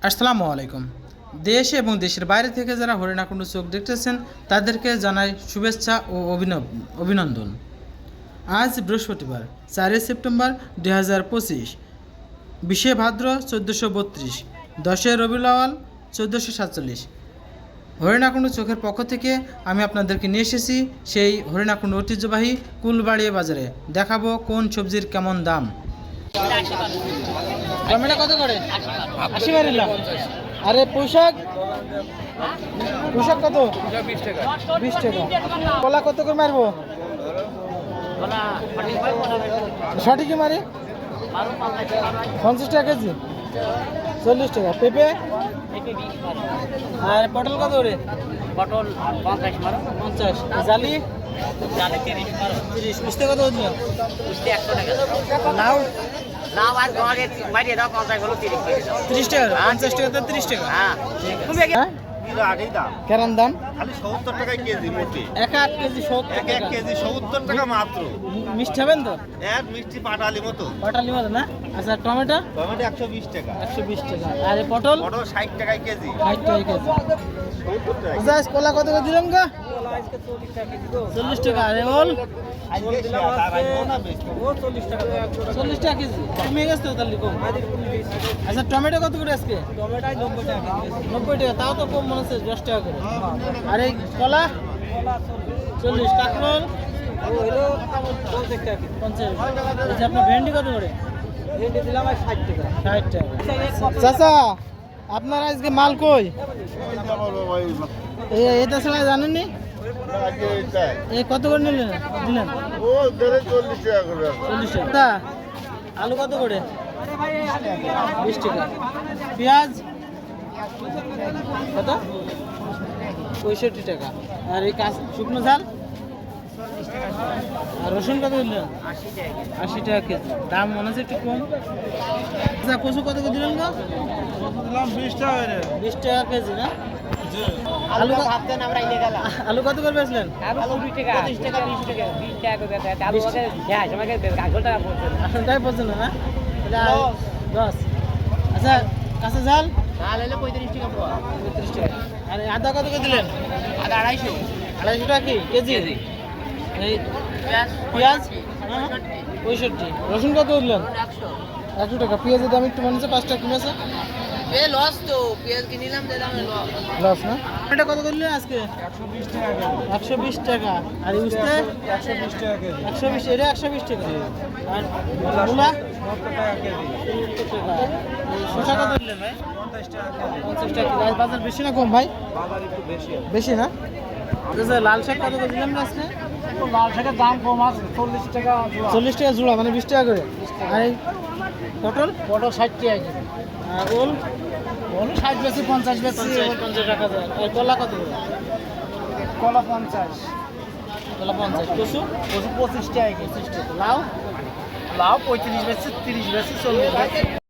আসসালামু আলাইকুম। দেশ এবং দেশের বাইরে থেকে যারা হরিণাকুণ্ড চোখ দেখতেছেন তাদেরকে জানাই শুভেচ্ছা ও অভিনন্দন। আজ বৃহস্পতিবার 4 সেপ্টেম্বর 2025, 20 ভাদ্র 1432, 10 রবিউল আউয়াল 1447। হরিণাকুণ্ড চোখের পক্ষ থেকে আমি আপনাদেরকে নিয়ে এসেছি সেই হরিণাকুণ্ড ঐতিহ্যবাহী কুলবাড়িয়া বাজারে। দেখাবো কোন সবজির কেমন দাম। টমেটো কত করে? 80 মারিলাম। আরে পোশাক কত? 20 টাকা। কলা কত করে মারবো? সঠিকই মারি 50 টাকা কেজি, 40 টাকা। পেঁপে আর পটল কত করে? পটল 50। জালি 30। উস্তে কত হচ্ছে? 100 টাকা। লাউ লাউ আর গড়ে মারিয়ে দাও 50 হলো 30 করে দাও। 30 টাকা। 50 টাকা তো 30 টাকা। হ্যাঁ তুমি কেরান দাম খালি 70 টাকায় কেজি মোটে। 1 কেজি 70 এক কেজি 70 টাকা মাত্র। মিষ্টি হবেন তো? এক মিষ্টি পাটালি মতো। পটালি মতো না? আচ্ছা টমেটো টমেটো 120 টাকা। 120 টাকা। আর এই পটল পটল 60 টাকায় কেজি। 60 টাকা কেজি। 70 টাকা। আচ্ছা কলা কত করে দিলাম গা? 40 টাকা। আর ওল আজকে তার আইবো না বেশি। 40 টাকা কেজি। কমে গেছে তো তাহলে কম। আচ্ছা টমেটো কত করে আজকে? টমেটো 90 টাকা। 90 টাকা। তাও তো কম মনে হচ্ছে, 10 টাকা করে। আর এই কলা 40। কাঁকরোল হলো 50 টাকা। 50। আচ্ছা আপনার ভেন্ডি কত করে? ভেন্ডি দিলাম 60 টাকা। 60 টাকা। চাচা আপনার আজকে মাল কই? এটা ছাড়া জানেননি? এই কত করে নিলেন দিলেন? ও ধরে 40 টাকা করে। 40 টাকা। আলু কত করে? 20 টাকা। পেঁয়াজ কত? 65 টাকা। আর এই শুকনো ঝাল আর রসুন কত দিলেন? 80 টাকা কেজি। দাম মনে হচ্ছে একটু কম। আচ্ছা কচু কত করে দিলেন গো? 20 টাকা করে। 20 টাকা কেজি না? আলু ভাবতেন আমরা ইনে গেলাম। আলু কত করে বেচলেন? আলু 20 টাকা। 30 টাকা 20 টাকা 20 টাকা করে দেয়। আলু ওকে হ্যাঁ আমাকে গাগল টাকা পড়ছে। আসলটাই পছন্দ না? তাহলে 10। আচ্ছা কাঁচা ঝাল ডাল হলো 35 টাকা পোয়া। 35 টাকা। আর এই আদা কত করে দিলেন? আর 250। 250 টাকা কি কেজি? এই পেঁয়াজ 65। রসুন কত দিলেন? 100 টাকা। পেঁয়াজের দাম একটু মনে হচ্ছে 5 টাকা কমেছে। এ লস তো পেঁয়াজ কিনিলাম যে দামে লস। লস না? এটা কত করলেন আজকে? 120 টাকা। আর এই উস্তে 120 টাকা কেজি। 120। এটা 120 টাকা। আর মূলা 70 টাকা কেজি। 70 টাকা। এই শসা কত দিলেন ভাই? 50 টাকা কেজি। 50 টাকা। আজ বাজার বেশি না কম ভাই? বাজার একটু বেশি। বেশি না? আচ্ছা লাল শাক কত করে দিলাম আজকে? লাল শাকের দাম কম আছে 40 টাকা। 40 টাকা জোড়া, মানে 20 টাকা করে। আর এই পটল পটল 60 টাকা কেজি। আর ওল 60 বেশি 50 বেশি। 50 টাকা যায়। আর কলা কত করে? কলা 50। কলা 50। কচু 25 টাকা কেজি। 25 টাকা। লাউ লাউ 35 বেশি 30 বেশি 40 বেশি।